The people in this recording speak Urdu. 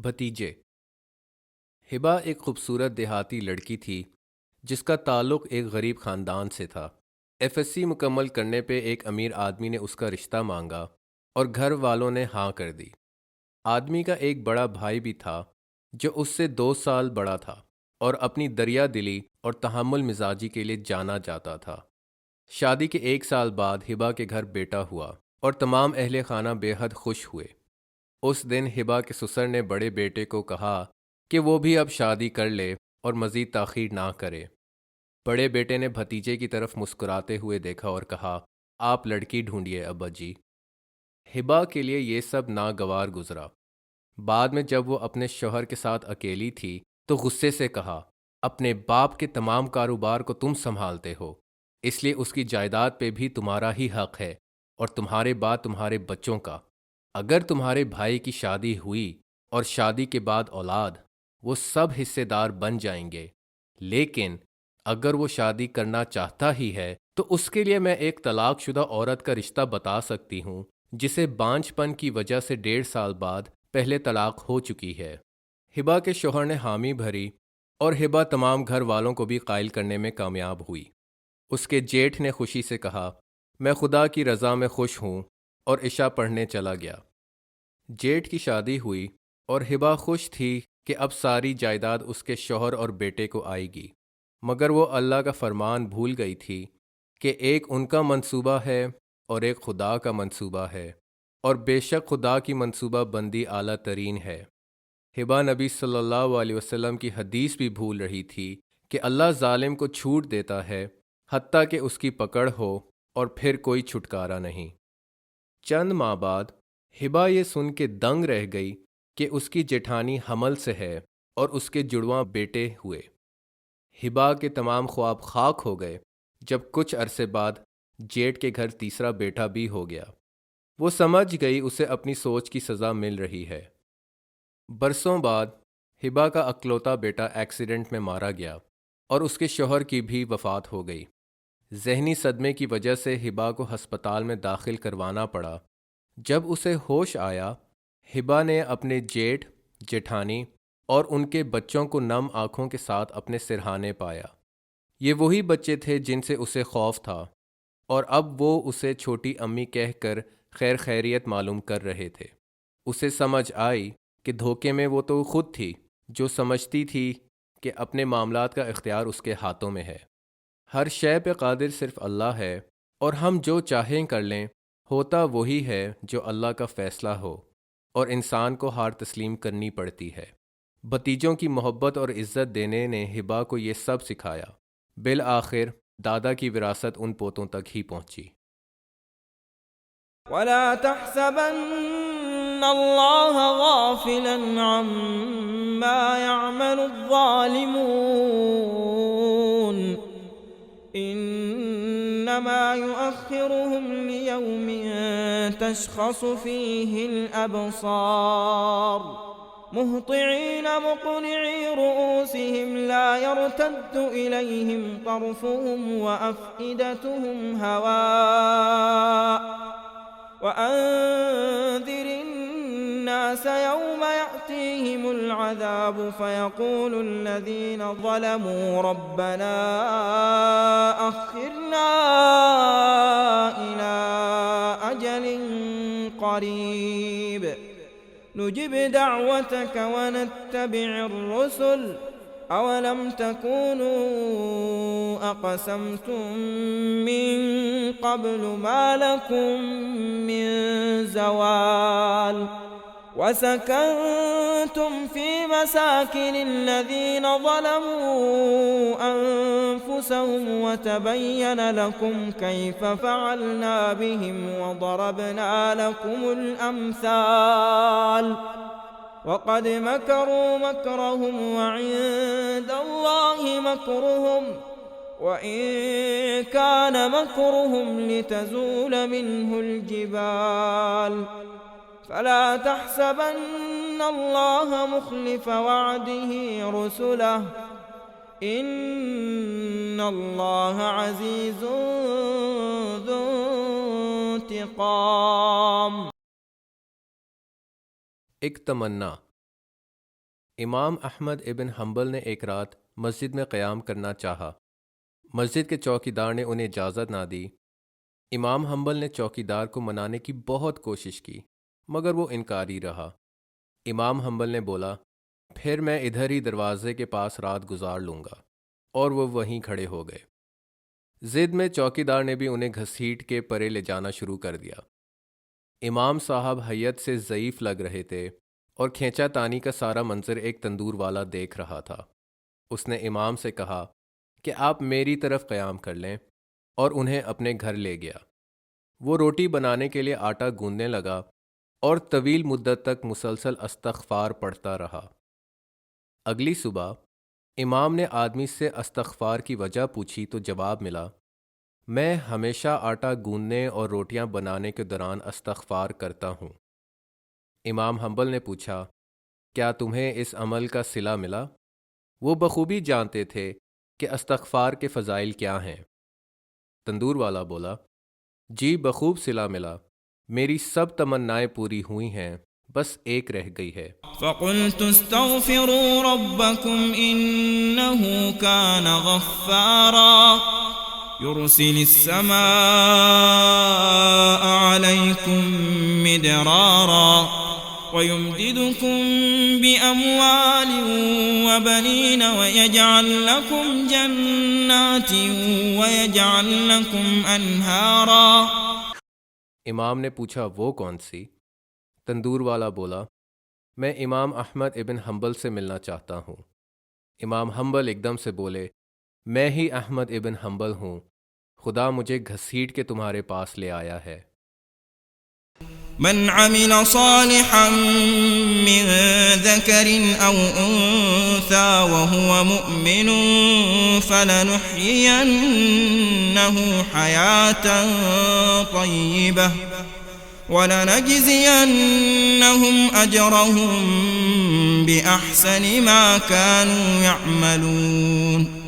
بھتیجے۔ ہبا ایک خوبصورت دیہاتی لڑکی تھی جس کا تعلق ایک غریب خاندان سے تھا۔ ایف ایس سی مکمل کرنے پہ ایک امیر آدمی نے اس کا رشتہ مانگا اور گھر والوں نے ہاں کر دی۔ آدمی کا ایک بڑا بھائی بھی تھا جو اس سے 2 سال بڑا تھا اور اپنی دریا دلی اور تحمل مزاجی کے لیے جانا جاتا تھا۔ شادی کے 1 سال بعد ہبا کے گھر بیٹا ہوا اور تمام اہل خانہ بے حد خوش ہوئے۔ اس دن ہبا کے سسر نے بڑے بیٹے کو کہا کہ وہ بھی اب شادی کر لے اور مزید تاخیر نہ کرے۔ بڑے بیٹے نے بھتیجے کی طرف مسکراتے ہوئے دیکھا اور کہا، آپ لڑکی ڈھونڈیے ابا جی۔ ہبا کے لیے یہ سب ناگوار گزرا۔ بعد میں جب وہ اپنے شوہر کے ساتھ اکیلی تھی تو غصے سے کہا، اپنے باپ کے تمام کاروبار کو تم سنبھالتے ہو، اس لیے اس کی جائیداد پہ بھی تمہارا ہی حق ہے اور تمہارے بعد تمہارے بچوں کا۔ اگر تمہارے بھائی کی شادی ہوئی اور شادی کے بعد اولاد، وہ سب حصے دار بن جائیں گے، لیکن اگر وہ شادی کرنا چاہتا ہی ہے تو اس کے لیے میں ایک طلاق شدہ عورت کا رشتہ بتا سکتی ہوں جسے بانجھ پن کی وجہ سے 1.5 سال بعد پہلے طلاق ہو چکی ہے۔ ہبا کے شوہر نے حامی بھری اور ہبا تمام گھر والوں کو بھی قائل کرنے میں کامیاب ہوئی۔ اس کے جیٹھ نے خوشی سے کہا، میں خدا کی رضا میں خوش ہوں، اور عشاء پڑھنے چلا گیا۔ جیٹھ کی شادی ہوئی اور ہبا خوش تھی کہ اب ساری جائیداد اس کے شوہر اور بیٹے کو آئے گی، مگر وہ اللہ کا فرمان بھول گئی تھی کہ ایک ان کا منصوبہ ہے اور ایک خدا کا منصوبہ ہے، اور بے شک خدا کی منصوبہ بندی اعلیٰ ترین ہے۔ ہبا نبی صلی اللہ علیہ وسلم کی حدیث بھی بھول رہی تھی کہ اللہ ظالم کو چھوٹ دیتا ہے حتیٰ کہ اس کی پکڑ ہو اور پھر کوئی چھٹکارا نہیں۔ چند ماہ بعد ہبا یہ سن کے دنگ رہ گئی کہ اس کی جیٹھانی حمل سے ہے اور اس کے جڑواں بیٹے ہوئے۔ ہبا کے تمام خواب خاک ہو گئے جب کچھ عرصے بعد جیٹھ کے گھر تیسرا بیٹا بھی ہو گیا۔ وہ سمجھ گئی اسے اپنی سوچ کی سزا مل رہی ہے۔ برسوں بعد ہبا کا اکلوتا بیٹا ایکسیڈنٹ میں مارا گیا اور اس کے شوہر کی بھی وفات ہو گئی۔ ذہنی صدمے کی وجہ سے ہبا کو ہسپتال میں داخل کروانا پڑا۔ جب اسے ہوش آیا، ہبا نے اپنے جیٹھ، جیٹھانی اور ان کے بچوں کو نم آنکھوں کے ساتھ اپنے سرہانے پایا۔ یہ وہی بچے تھے جن سے اسے خوف تھا، اور اب وہ اسے چھوٹی امی کہہ کر خیر خیریت معلوم کر رہے تھے۔ اسے سمجھ آئی کہ دھوکے میں وہ تو خود تھی جو سمجھتی تھی کہ اپنے معاملات کا اختیار اس کے ہاتھوں میں ہے۔ ہر شے پہ قادر صرف اللہ ہے، اور ہم جو چاہیں کر لیں، ہوتا وہی ہے جو اللہ کا فیصلہ ہو، اور انسان کو ہار تسلیم کرنی پڑتی ہے۔ بھتیجوں کی محبت اور عزت دینے نے ہبا کو یہ سب سکھایا۔ بالآخر دادا کی وراثت ان پوتوں تک ہی پہنچی۔ وَلَا تَحْسَبَنَّ اللَّهَ غَافِلًا عَمَّا يَعْمَلُ الظَّالِمُونَ إِنَّمَا يُؤَخِّرُهُمْ لِيَوْمٍ تَشْخَصُ فِيهِ الْأَبْصَارُ مُهْطِعِينَ مُقْنِعِي رُءُوسِهِمْ لَا يَرْتَدُّ إِلَيْهِمْ طَرْفُهُمْ وَأَفْئِدَتُهُمْ هَوَاءٌ وَأَنذِرِ النَّاسَ يَوْمَ يَأْتِيهِمُ الْعَذَابُ فَيَقُولُ الَّذِينَ ظَلَمُوا رَبَّنَا أَخِّرْنَا إِلَىٰ أَجَلٍ قَرِيبٍ نُجِبْ دَعْوَتَكَ وَنَتَّبِعِ الرُّسُلَ أَوَلَمْ تَكُونُوا أَقْسَمْتُم مِّن قَبْلُ مَا لَكُم مِّن زَوَالٍ وَسَكَنتُمْ فِي مَسَاكِنِ الَّذِينَ ظَلَمُوا أَنفُسَهُمْ وَتَبَيَّنَ لَكُمْ كَيْفَ فَعَلْنَا بِهِمْ وَضَرَبْنَا لَكُمُ الْأَمْثَالَ وَقَدْ مَكَرُوا مَكْرَهُمْ وَعِندَ اللَّهِ مَكْرُهُمْ وَإِن كَانَ مَكْرُهُمْ لِتَزُولَ مِنْهُ الْجِبَالُ فَلَا تَحْسَبَنَّ اللَّهَ مُخْلِفَ وَعْدِهِ رُسُلَهُ إِنَّ اللَّهَ عَزِيزٌ ذُو انتقام۔ ایک تمنا۔ امام احمد ابن حنبل نے ایک رات مسجد میں قیام کرنا چاہا۔ مسجد کے چوکیدار نے انہیں اجازت نہ دی۔ امام حنبل نے چوکیدار کو منانے کی بہت کوشش کی مگر وہ انکاری رہا۔ امام حنبل نے بولا، پھر میں ادھر ہی دروازے کے پاس رات گزار لوں گا، اور وہ وہیں کھڑے ہو گئے۔ ضد میں چوکیدار نے بھی انہیں گھسیٹ کے پرے لے جانا شروع کر دیا۔ امام صاحب حیت سے ضعیف لگ رہے تھے اور کھینچا تانی کا سارا منظر ایک تندور والا دیکھ رہا تھا۔ اس نے امام سے کہا کہ آپ میری طرف قیام کر لیں، اور انہیں اپنے گھر لے گیا۔ وہ روٹی بنانے کے لیے آٹا گوندنے لگا اور طویل مدت تک مسلسل استغفار پڑھتا رہا۔ اگلی صبح امام نے آدمی سے استغفار کی وجہ پوچھی تو جواب ملا، میں ہمیشہ آٹا گوندنے اور روٹیاں بنانے کے دوران استغفار کرتا ہوں۔ امام حنبل نے پوچھا، کیا تمہیں اس عمل کا صلہ ملا؟ وہ بخوبی جانتے تھے کہ استغفار کے فضائل کیا ہیں۔ تندور والا بولا، جی بخوب صلہ ملا، میری سب تمنائیں پوری ہوئی ہیں، بس ایک رہ گئی ہے۔ فقلت استغفروا ربكم إنه كان غفارا يرسل السماء عليكم مدرارا ويمددكم بأموال وبنين ويجعل لكم جنات ويجعل لكم أنهارا۔ امام نے پوچھا، وہ کون سی؟ تندور والا بولا، میں امام احمد ابن حنبل سے ملنا چاہتا ہوں۔ امام حنبل ایک دم سے بولے، میں ہی احمد ابن حنبل ہوں، خدا مجھے گھسیٹ کے تمہارے پاس لے آیا ہے۔ من عمل صالحا من ذكر أو أنثى وهو مؤمن فلنحيينه حياة طيبة ولنجزينهم أجرهم بأحسن ما كانوا يعملون۔